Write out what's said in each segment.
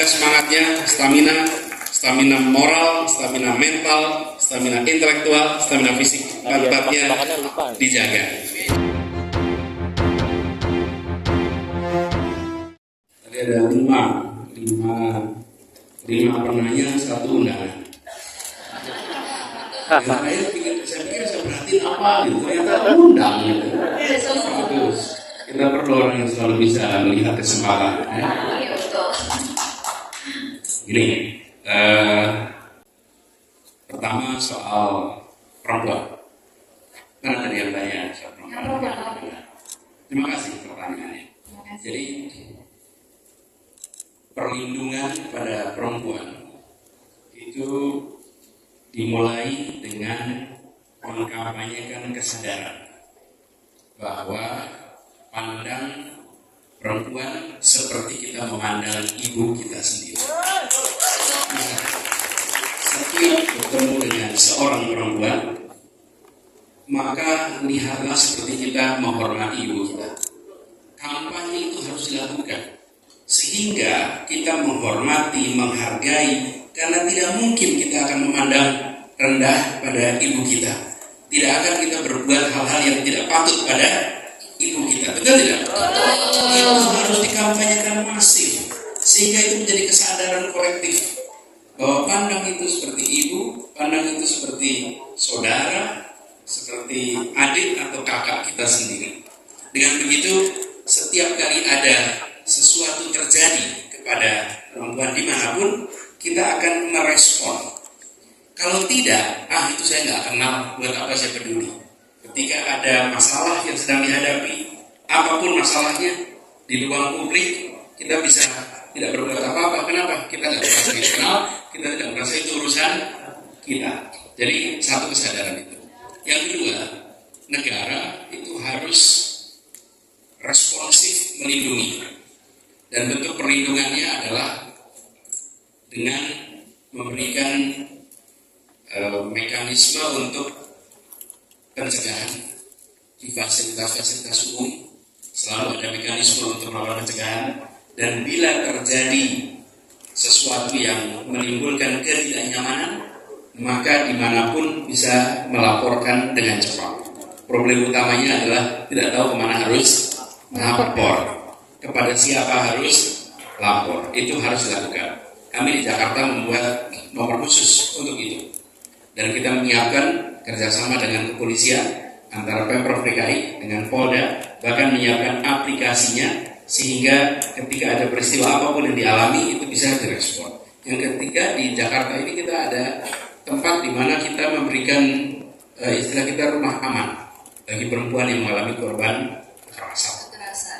Semangatnya, stamina moral, stamina mental, stamina intelektual, stamina fisik, empat-empatnya dijaga. Tadi ada lima penanya, satu undangan. Saya pikir saya perhatiin apa gitu, ternyata undang gitu. Bagus. Kita perlu orang yang selalu bisa melihat kesempatan. Gini, pertama soal perempuan. Kan ada yang tanya soal perempuan. Terima kasih pertanyaannya. Jadi perlindungan pada perempuan itu dimulai dengan mengkampanyekan kesadaran bahwa pandang perempuan seperti kita memandang ibu kita sendiri. Setiap bertemu dengan seorang perempuan, maka lihatlah seperti kita menghormati ibu kita. Kampanye itu harus dilakukan sehingga kita menghormati, menghargai, karena tidak mungkin kita akan memandang rendah pada ibu kita. Tidak akan kita berbuat hal-hal yang tidak patut pada ibu kita, betul tidak? Itu harus dikampanyekan masif sehingga itu menjadi kesadaran kolektif bahwa pandang itu seperti ibu, pandang itu seperti saudara, seperti adik atau kakak kita sendiri. Dengan begitu, setiap kali ada sesuatu terjadi kepada perempuan dimanapun, kita akan merespon. Kalau tidak, itu saya nggak kenal, buat apa saya peduli. Ketika ada masalah yang sedang dihadapi, apapun masalahnya, di ruang publik, kita bisa tidak berbuat apa-apa. Kenapa? Kita nggak merasa dikenal, kita tidak merasa itu urusan kita. Jadi satu kesadaran itu. Yang kedua, negara itu harus responsif melindungi. Dan bentuk perlindungannya adalah dengan memberikan mekanisme untuk pencegahan di fasilitas-fasilitas umum. Selalu ada mekanisme untuk melakukan pencegahan, dan bila terjadi sesuatu yang menimbulkan ketidaknyamanan, maka dimanapun bisa melaporkan dengan cepat. Problem utamanya adalah tidak tahu kemana harus lapor, kepada siapa harus lapor. Itu harus dilakukan. Kami di Jakarta membuat nomor khusus untuk itu, dan kita menyiapkan kerjasama dengan kepolisian antara Pemprov DKI dengan Polda, bahkan menyiapkan aplikasinya sehingga ketika ada peristiwa apapun yang dialami itu bisa direspon. Yang ketiga, di Jakarta ini kita ada tempat di mana kita memberikan istilah kita rumah aman bagi perempuan yang mengalami korban kekerasan.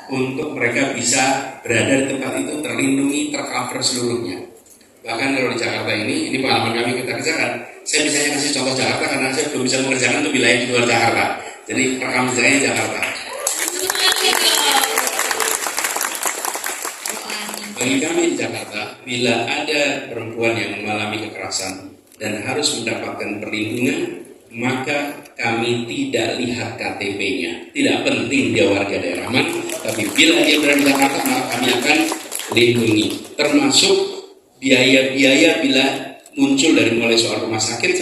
Untuk mereka bisa berada di tempat itu terlindungi, tercover seluruhnya. Bahkan kalau di Jakarta ini pengalaman kami kita kerjakan. Saya bisa kasih contoh Jakarta karena saya belum bisa mengerjakan untuk wilayah di luar Jakarta. Jadi rekam jejaknya Jakarta. Bagi kami di Jakarta, bila ada perempuan yang mengalami kekerasan dan harus mendapatkan perlindungan, maka kami tidak lihat KTP-nya. Tidak penting dia warga daerah mana, tapi bila dia berada di Jakarta, maka kami akan lindungi. Termasuk biaya-biaya bila muncul dari mulai soal rumah sakit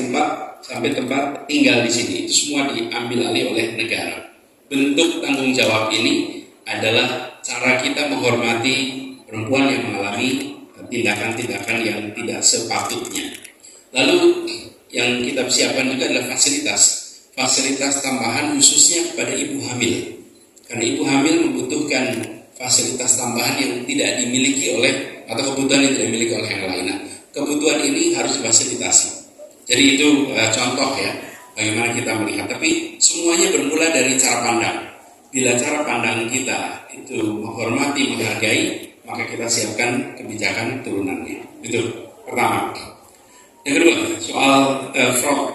sampai tempat tinggal di sini. Itu semua diambil alih oleh negara. Bentuk tanggung jawab ini adalah cara kita menghormati perempuan yang mengalami tindakan-tindakan yang tidak sepatutnya. Lalu yang kita siapkan juga adalah fasilitas tambahan khususnya kepada ibu hamil. Karena ibu hamil membutuhkan fasilitas tambahan yang tidak dimiliki oleh, atau kebutuhan yang tidak dimiliki oleh yang lain. Nah, kebutuhan ini harus difasilitasi. Jadi itu contoh ya, bagaimana kita melihat. Tapi semuanya bermula dari cara pandang. Bila cara pandang kita itu menghormati, menghargai, maka kita siapkan kebijakan turunannya. Itu pertama. Yang kedua, soal fraud,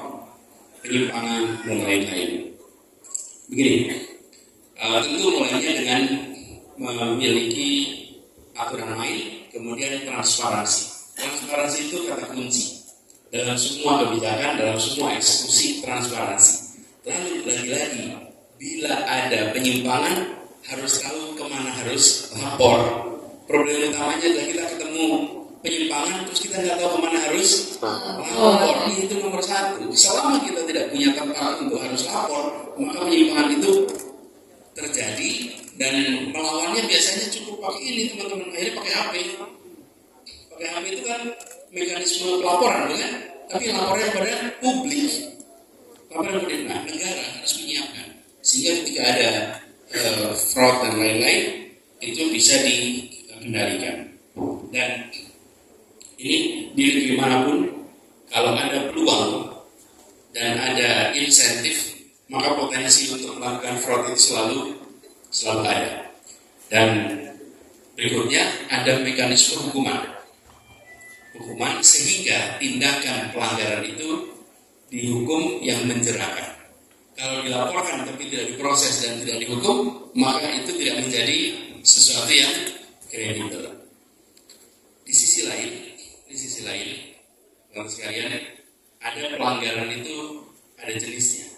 penyimpangan, dan lain-lain. Begini, tentu mulainya dengan memiliki aturan main, kemudian transparansi. Transparansi itu kata kunci dalam semua kebijakan, dalam semua eksekusi transparansi. Lalu lagi-lagi, bila ada penyimpangan, harus tahu kemana harus lapor. Problem utamanya adalah kita ketemu penyimpangan terus kita nggak tahu kemana harus lapor. Itu nomor satu. Selama kita tidak punya tempat untuk harus lapor, maka penyimpangan itu terjadi, dan melawannya biasanya cukup pakai ini teman-teman. Akhirnya pakai HP. Pakai HP itu kan mekanisme pelaporan, kan? Tapi lapornya pada publik. Laporan publik. Nah, negara harus menyiapkan sehingga ketika ada fraud dan lain-lain itu bisa dikendalikan. Dan ini di negeri manapun, kalau ada peluang dan ada insentif, maka potensi untuk melakukan fraud itu selalu ada. Dan berikutnya ada mekanisme hukuman sehingga tindakan pelanggaran itu dihukum yang menjerahkan. Kalau dilaporkan tapi tidak diproses dan tidak dihukum, maka itu tidak menjadi sesuatu yang kredibel. Di sisi lain, teman sekalian, ada pelanggaran itu ada jenisnya.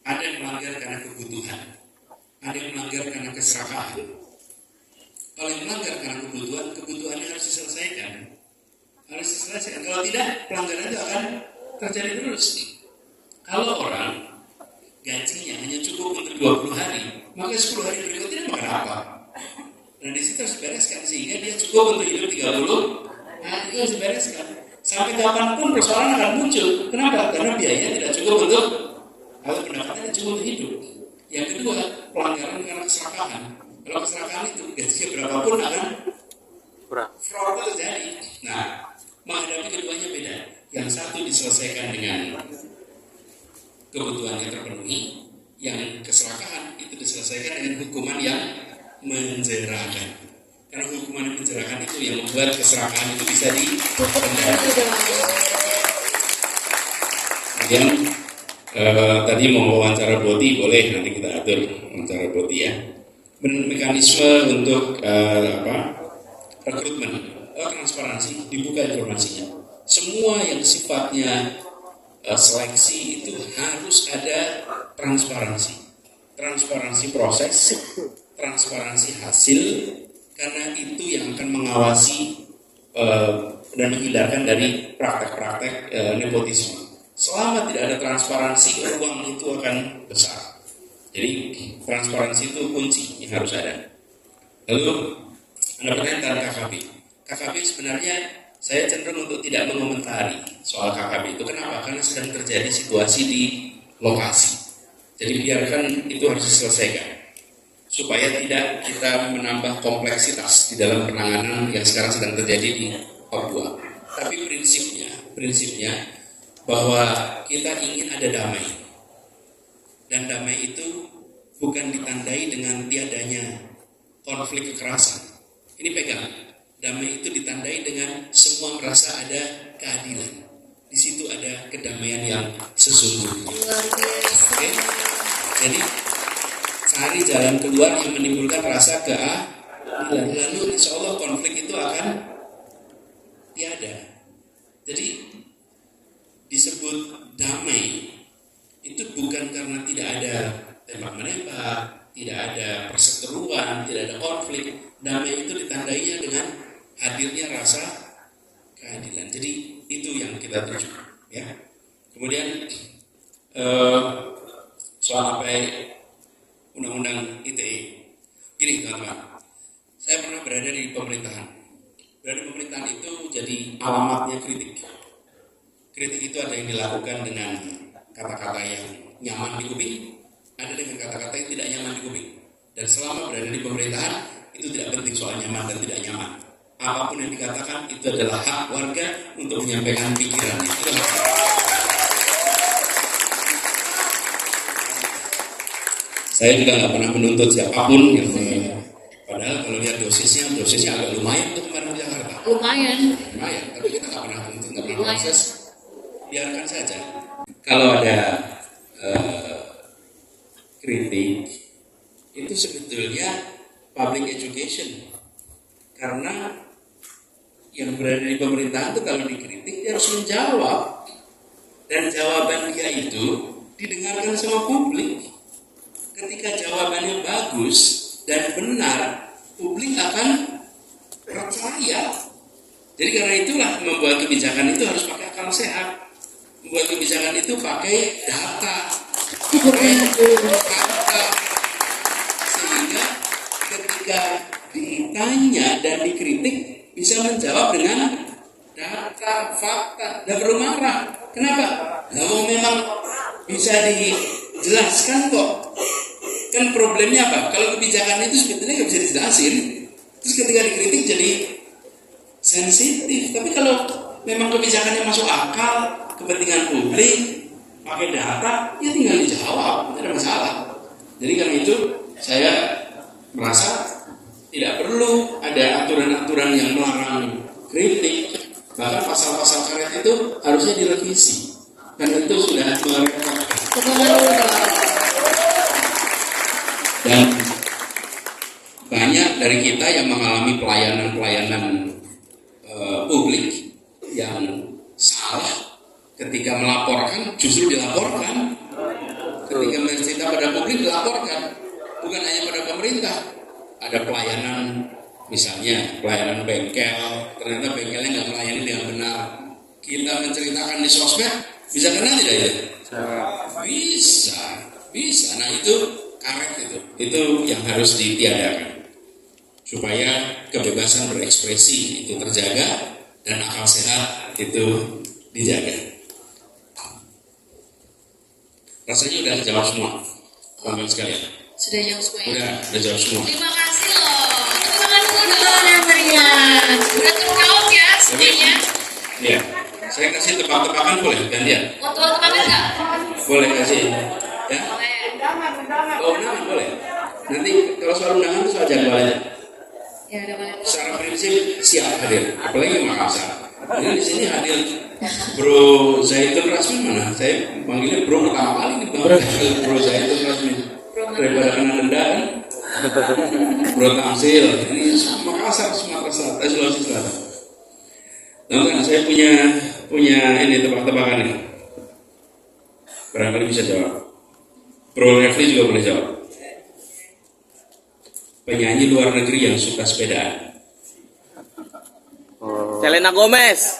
Ada yang melanggar karena kebutuhan, ada yang melanggar karena keserakahan. Kalau yang melanggar karena kebutuhannya harus diselesaikan. Kalau tidak, pelanggaran itu akan terjadi terus. Kalau orang gajinya hanya cukup untuk 20 hari, maka 10 hari berikutnya makan apa? Dan di situ harus dibereskan sehingga dia cukup untuk hidup 30. Nah, itu harus dibereskan. Sampai kapanpun persoalan akan muncul. Kenapa? Karena biayanya tidak cukup untuk, atau pendapatannya cukup untuk hidup. Yang kedua, pelanggaran karena keserakahan. Kalau keserakahan itu gajinya berapapun akan fraud terjadi. Nah, menghadapi keduanya beda. Yang satu diselesaikan dengan kebutuhannya terpenuhi, yang keserakahan itu diselesaikan dengan hukuman yang menjerahkan. Karena hukuman yang menjerahkan itu yang membuat keserakahan itu bisa dikendalikan. Kemudian tadi mau wawancara Boti, boleh nanti kita atur wawancara Boti ya. Mekanisme untuk rekrutmen, transparansi, dibuka informasinya. Semua yang sifatnya seleksi itu harus ada transparansi proses, transparansi hasil, karena itu yang akan mengawasi dan menghindarkan dari praktek-praktek nepotisme. Selama tidak ada transparansi, ruang itu akan besar. Jadi transparansi itu kunci yang harus ada. Lalu ada pertanyaan tentang KKP. KKP sebenarnya saya cenderung untuk tidak mengomentari soal KKP itu. Kenapa? Karena sedang terjadi situasi di lokasi. Jadi biarkan itu harus diselesaikan, supaya tidak kita menambah kompleksitas di dalam penanganan yang sekarang sedang terjadi di Papua. Tapi prinsipnya bahwa kita ingin ada damai. Dan damai itu bukan ditandai dengan tiadanya konflik kekerasan. Ini pegang. Damai itu ditandai dengan semua merasa ada keadilan. Di situ ada kedamaian yang sesungguhnya. Oke? Jadi cari jalan keluar yang menimbulkan rasa keadilan. Lalu insya Allah konflik itu akan tiada. Jadi disebut damai itu bukan karena tidak ada tembak-menembak, tidak ada perseteruan, tidak ada konflik. Damai itu ditandainya dengan hadirnya rasa keadilan. Jadi itu yang kita tuju, ya. Kemudian soal apa undang-undang ITE. Gini teman-teman, saya pernah berada di pemerintahan. Berada di pemerintahan itu jadi alamatnya kritik. Kritik itu ada yang dilakukan dengan kata-kata yang nyaman di kuping, ada dengan kata-kata yang tidak nyaman di kuping. Dan selama berada di pemerintahan, itu tidak penting soal nyaman dan tidak nyaman. Apapun yang dikatakan, itu adalah hak warga untuk menyampaikan pikirannya. Itu hak. Saya juga nggak pernah menuntut siapapun yang padahal kalau lihat dosisnya agak lumayan untuk kemarin di Jakarta. Lumayan, tapi kita nggak pernah menuntut, nggak pernah proses. Biarkan saja. Kalau ada kritik, itu sebetulnya public education. Karena yang berada di pemerintahan itu kalau dikritik, dia harus menjawab. Dan jawaban dia itu didengarkan sama publik. Ketika jawabannya bagus dan benar, publik akan percaya. Jadi karena itulah membuat kebijakan itu harus pakai akal sehat. Membuat kebijakan itu pakai data, pakai fakta. Sehingga ketika ditanya dan dikritik bisa menjawab dengan data, fakta, tidak perlu marah. Kenapa? Kalau memang bisa dijelaskan kok. Kan problemnya apa? Kalau kebijakan itu sebetulnya nggak bisa dijelasin. Terus ketika dikritik jadi sensitif. Tapi kalau memang kebijakannya masuk akal, kepentingan publik, pakai data, ya tinggal dijawab, tidak ada masalah. Jadi karena itu saya merasa tidak perlu ada aturan-aturan yang melarang kritik. Bahkan pasal-pasal karet itu harusnya direvisi. Dan itu sudah merepotkan. Dan banyak dari kita yang mengalami pelayanan-pelayanan publik yang salah ketika melaporkan justru dilaporkan, ketika mencerita pada publik dilaporkan, bukan hanya pada pemerintah. Ada pelayanan, misalnya pelayanan bengkel, ternyata bengkelnya nggak melayani dengan benar. Kita menceritakan di sosmed, bisa kena tidak ya? Bisa. Nah itu karet itu yang harus ditiadakan supaya kebebasan berekspresi itu terjaga dan akal sehat itu dijaga. Rasanya udah jawab semua, teman-teman sekalian. Sudah jawab semua ya? Udah jawab semua. Terima kasih loh. Tepuk tangan dulu dong yang meriah. Udah terjawab ya semuanya. Iya. Saya kasih tebak-tebakan boleh gantian? Mau tebak-tebakan nggak? Boleh kasih. Ya? Boleh. Oh, undangan boleh. Nanti kalau soal undangan itu soal jadwal aja. Ya udah boleh. Secara prinsip siap hadir, apalagi Makassar. Ini di sini hadir Bro Zaitun Rasmin mana? Saya panggilnya Bro pertama kali nih Bro Zaitun Rasmin. Daripada kena denda kan? Bro Tamsil. Ini Makassar, Sumatera Selatan, Sulawesi Selatan. Nah, saya punya ini tebak-tebakan nih. Barangkali bisa jawab. Bro Refli juga boleh jawab. Penyanyi luar negeri yang suka sepedaan. Selena Gomez.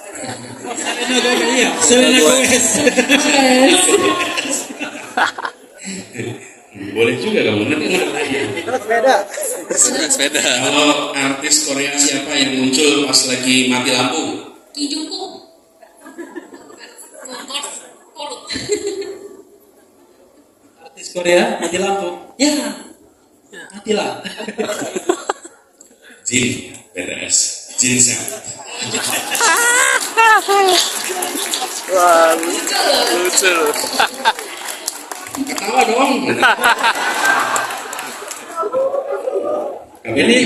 Selena Gomez. Boleh juga kamu nanti Sepeda. Kalau artis Korea siapa yang muncul pas lagi mati lampu? Ki Jungkook. Kolut. Artis Korea mati lampu. Ya. Matilah. Jin BTS. Jin Sam. Wah, lucu. Ketawa dong. Ini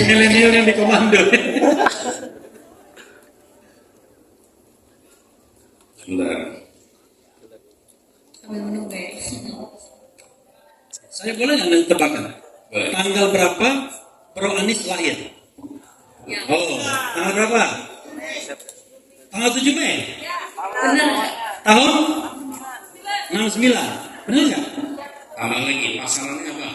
milenial yang dikomando. Sebentar. Sambil menunggu ya. Saya boleh nggak tebakan? Boleh. Tanggal berapa Bro Anies lahir? Ya. Oh, tanggal berapa? Tanggal 7 Mei. Benar nggak? Tahun 69. Benar nggak? Tambah lagi pasarannya apa?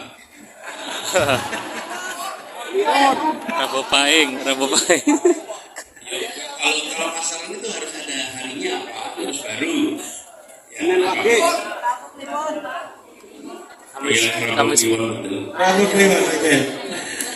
Rabu Paing. Kalau pasaran itu harus ada harinya apa? Harus baru. Ya, Kamis. Rabu Kliwon, oke.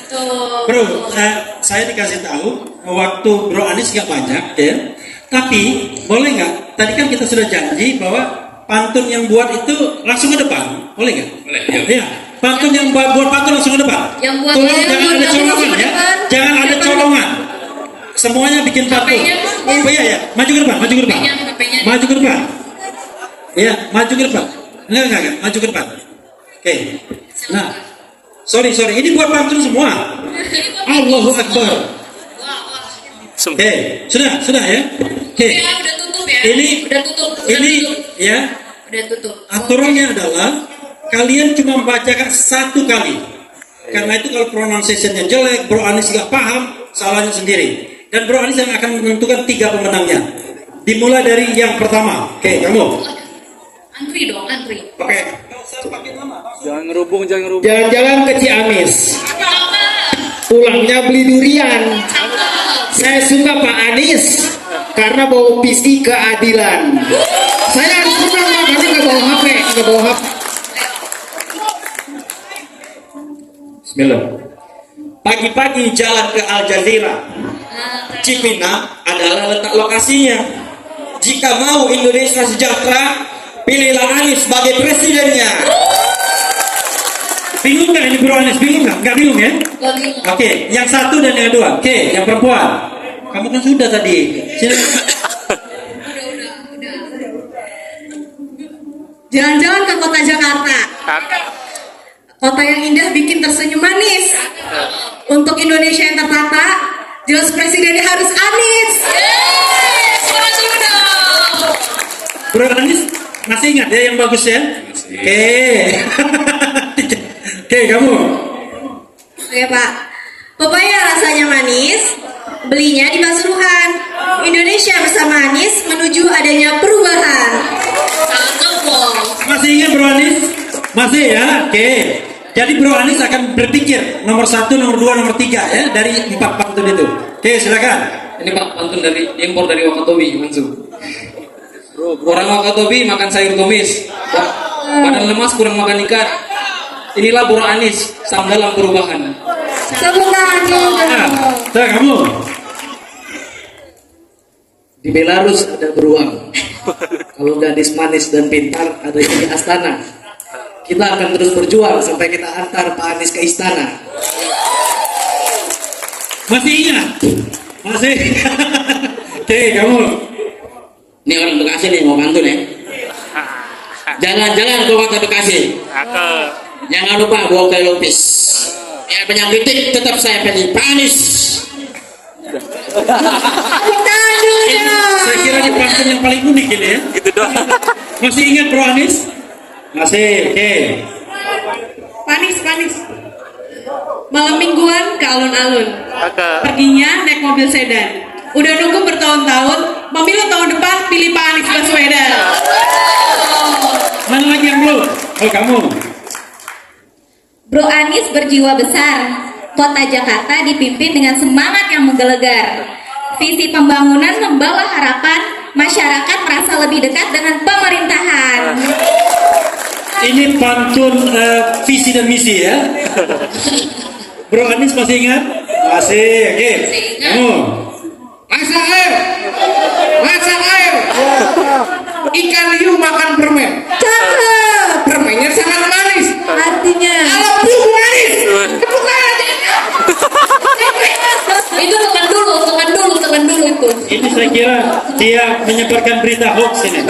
Tuh. Bro, saya dikasih tahu waktu Bro Anies nggak banyak ya. Tapi boleh nggak? Tadi kan kita sudah janji bahwa pantun yang buat itu langsung ke depan, boleh nggak? Boleh, yuk. Iya. Pantun yang buat pantun langsung ke depan. Yang buat Tolong yang jangan ada buat colongan langsung ke ya. depan. Jangan ada colongan. Semuanya bikin pantun. HP-nya, Oh iya ya, maju ke depan, maju ke depan. HP-nya. Maju ke depan. Iya, maju ke depan. Enggak, maju ke depan. Oke. Nah, sorry, ini buat pantun semua. Allahu Akbar. Wah. Oke, sudah ya. Oke. Ya, udah tutup ya. Ini- udah tutup. Ini ya, Udah tutup. aturannya adalah kalian cuma membacakan satu kali. Karena itu kalau pronunciation-nya jelek, Bro Anies nggak paham, salahnya sendiri. Dan Bro Anies yang akan menentukan 3 pemenangnya. Dimulai dari yang pertama. Oke, kamu. Antri dong, antri. Oke. Jangan ngerubung. Jalan-jalan ke Ciamis, Cakep. pulangnya beli durian, Cakep. Saya suka Pak Anies karena bawa visi keadilan. Saya harus menang Pak, karena nggak bawa HP, Bismillah. Pagi-pagi jalan ke Al Jazeera, Cipinang adalah letak lokasinya. Jika mau Indonesia sejahtera, pilihlah Anies sebagai presidennya. Bingung nggak ini Bro Anies? Bingung nggak? Nggak bingung ya? Oke, yang satu dan yang dua. Oke, yang perempuan. Kamu kan sudah tadi. Silakan. Jalan-jalan ke kota Jakarta. Kota yang indah bikin tersenyum manis. Untuk Indonesia yang tertata, jelas presidennya harus Anies. Bro Anies masih ingat ya yang bagus ya? Oke. Oke, kamu. Oke Pak. Pepaya rasanya manis, belinya di Pasuruan. Indonesia bersama Anies menuju adanya perubahan. Cakep loh. Masih ingat Bro Anies? Masih ya? Oke. Jadi Bro Anies akan berpikir nomor 1, nomor 2, nomor 3 ya dari 4 pantun itu. Oke, silakan. Ini Pak, pantun dari impor dari Wakatobi, Mansu. Orang Wakatobi makan sayur tumis. Badan lemas kurang makan ikan. Inilah Bro Anies, sang dalam perubahan. Nah, kamu. Di Belarus ada beruang. Kalau gadis manis dan pintar ada di Astana. Kita akan terus berjuang sampai kita antar Pak Anies ke istana. Masih ingat? Masih. Oke, kamu. Ini orang Bekasi nih mau pantun ya. Jalan-jalan ke kota Bekasi. Jangan lupa bawa kain lupis. Ya penyakit tetap saya pilih Pak Anies. Saya kira ini pantun yang paling unik ini ya. Gitu doang. Masih ingat Bro Anies? Masih. Oke. Panis. Malam mingguan ke alun-alun. Perginya naik mobil sedan. Udah nunggu bertahun-tahun, pemilu tahun depan pilih Pak Anies Baswedan. Mana lagi yang belum? Oh, kamu. Bro Anies berjiwa besar. Kota Jakarta dipimpin dengan semangat yang menggelegar. Visi pembangunan membawa harapan, masyarakat merasa lebih dekat dengan pemerintahan. Ini pantun visi dan misi ya. Bro Anies masih ingat? Masih. Oke. Kamu. Masak air. Ikan hiu makan permen. Cakep. Permennya sangat manis. Artinya. Kalau hiu manis, tepuk tangan. Itu tekan dulu itu. Ini saya kira dia menyebarkan berita hoax ini.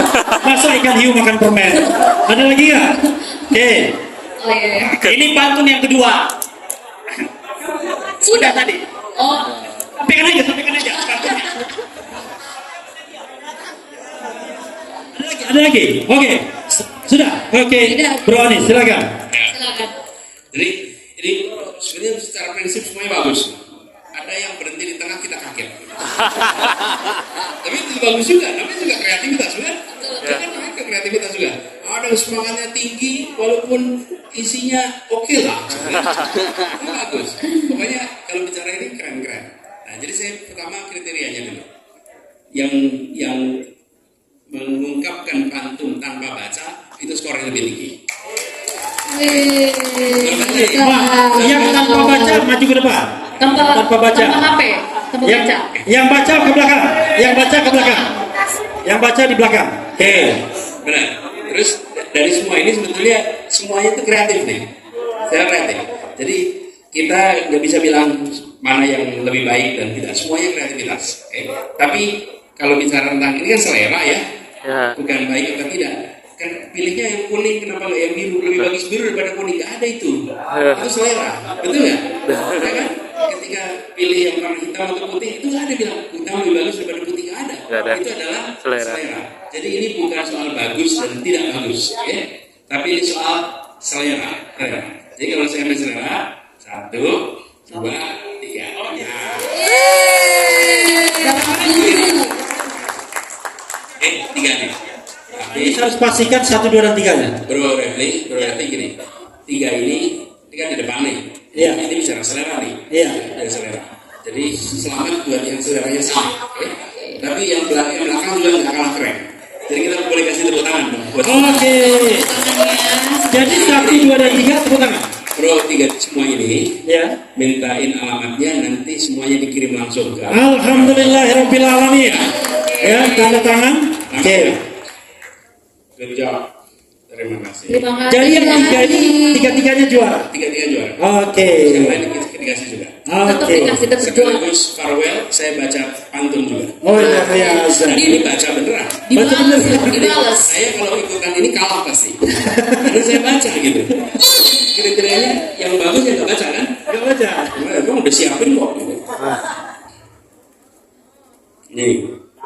Masa ikan hiu makan permen? Ada lagi nggak? Oke. Oh iya. Ini pantun yang kedua. Sudah tadi. Oh. Sampaikan aja. Pantunnya. Ada lagi? Oke. Sudah. Oke. Bro Anies, silakan. Silakan. Jadi ini sebenarnya secara prinsip semuanya bagus. Ada yang berhenti di tengah kita kaget. Tapi itu bagus juga, namanya juga kreativitas kan? Itu kan namanya kreativitas juga. Ada yang semangatnya tinggi, walaupun isinya oke lah. Itu bagus. Pokoknya kalau bicara ini keren-keren. Nah, jadi saya pertama kriterianya dulu. Yang mengungkapkan pantun tanpa baca itu skornya lebih tinggi. Yang tanpa baca maju ke depan. Tanpa baca. Tanpa HP. Tanpa baca. Yang baca ke belakang. Yang baca di belakang. Oke. Benar. Terus dari semua ini sebetulnya semuanya itu kreatif nih. Saya kreatif. Jadi kita nggak bisa bilang mana yang lebih baik dan tidak. Semuanya kreativitas. Oke. Tapi kalau bicara tentang ini kan selera ya. Bukan baik atau tidak. Kan pilihnya yang kuning, kenapa nggak yang biru? Lebih bagus biru daripada kuning. Nggak ada itu. Itu selera. Betul nggak? Ya kan? Ketika pilih yang warna hitam atau putih, itu nggak ada bilang hitam lebih bagus daripada putih. Nggak ada. Itu adalah selera. Jadi ini bukan soal bagus dan tidak bagus. Ya? Tapi ini soal selera. Jadi kalau saya selera, 1, 2, 3. Tiga nih. Ini harus pastikan 1, 2, dan 3-nya. Bro Refli gini. 3 ini kan di depan nih. Iya. Ini bicara selera nih. Iya. Dari selera. Jadi selamat buat yang saudaranya sini. Oke? Tapi yang belakang juga nggak kalah keren. Jadi kita boleh kasih tepuk tangan dong. Oke. Jadi 1, 2, dan 3 tepuk tangan. Bro, 3 semua ini Ya. mintain alamatnya, nanti semuanya dikirim langsung ke Alhamdulillahirabbil alamin. Ya, tanda tangan. Oke. Good job. Terima kasih. Terima kasih. Jadi yang 3 ini 3-3-nya juara. 3-3 juara. Oke. Yang lain dikasih juga. Tetap Oke. dikasih tetap berjuang. Sekaligus farewell, saya baca pantun juga. Oh iya, biasa. Ini baca beneran. Baca bener. Dibales. Saya kalau ikutan ini kalah pasti. Karena saya baca gitu. Kira-kiranya yang bagus ya nggak baca kan? Gak baca. Kamu udah siapin kok. Gitu. Nih.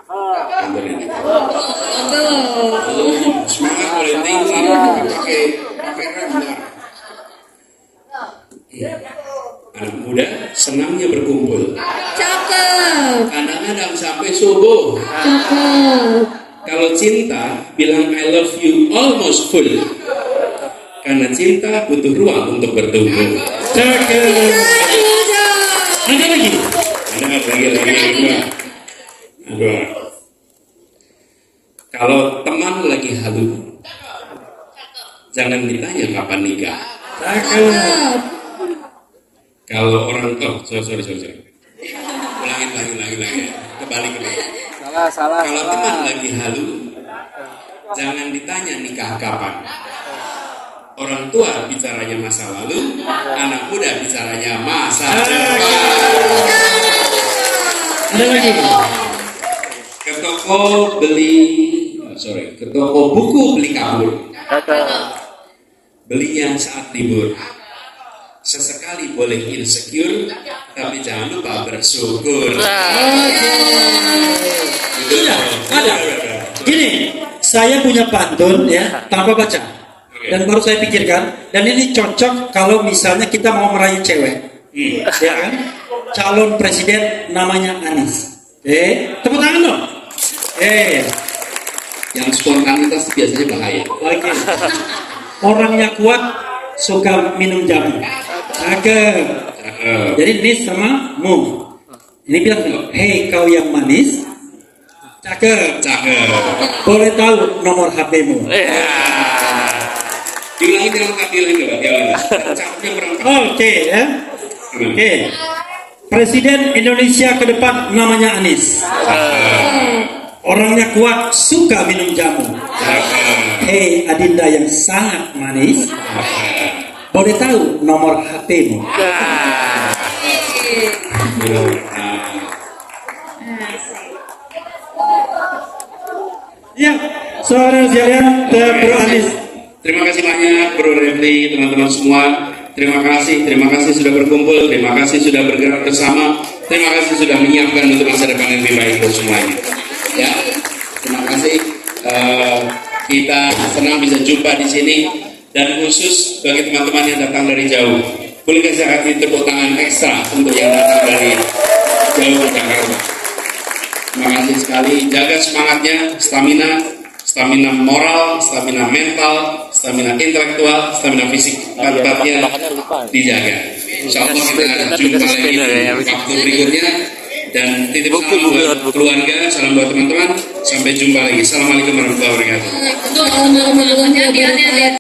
Pantun ini. Semangat boleh tinggi. Pakai rem. Iya. Anak muda senangnya berkumpul. Cakep. Kadang-kadang sampai subuh. Cakep. Kalau cinta, bilang I love you almost full. Karena cinta butuh ruang untuk bertumbuh. Cakep. Ada lagi? Ada lagi. Dua. Kalau teman lagi halu, jangan ditanya kapan nikah. Cakep. Kalau orang sorry. Ulangi. Kembali. Salah. Kalau teman lagi halu, jangan ditanya nikah kapan. Orang tua bicaranya masa lalu, anak muda bicaranya masa depan. Ada lagi? Ke toko buku beli kabur. Belinya saat libur. Sesekali boleh insecure, tapi jangan lupa bersyukur. Ada. Gini, saya punya pantun ya tanpa baca. Dan baru saya pikirkan, dan ini cocok kalau misalnya kita mau merayu cewek. Ya kan? Calon presiden namanya Anies. Tepuk tangan dong. Yang spontanitas biasanya bahaya. Oke. Orangnya kuat, suka minum jamu. Cakep. Jadi Nis sama Mu. Ini bilang, hei kau yang manis. Cakep. Boleh tahu nomor HP-mu? Diulangi diulangi. Cakepnya kurang. Oke ya. Oke. Presiden Indonesia ke depan namanya Anies. Orangnya kuat, suka minum jamu. Hei Adinda yang sangat manis. Boleh tahu nomor HP-mu? Ya, saudara sekalian, Bro Anies. Terima kasih banyak Bro Refli, teman-teman semua. Terima kasih sudah berkumpul, terima kasih sudah bergerak bersama, terima kasih sudah menyiapkan untuk masa depan yang lebih baik untuk semuanya. Ya, terima kasih. Kita senang bisa jumpa di sini, dan khusus bagi teman-teman yang datang dari jauh, boleh saya kasih tepuk tangan ekstra untuk yang datang dari jauh ke Jakarta. Terima kasih sekali. Jaga semangatnya, stamina moral, stamina mental, stamina intelektual, stamina fisik, empat-empatnya dijaga. Insya Allah kita jumpa lagi di waktu berikutnya, dan titip salam buat keluarga, salam buat teman-teman, sampai jumpa lagi. Assalamualaikum warahmatullahi wabarakatuh. Untuk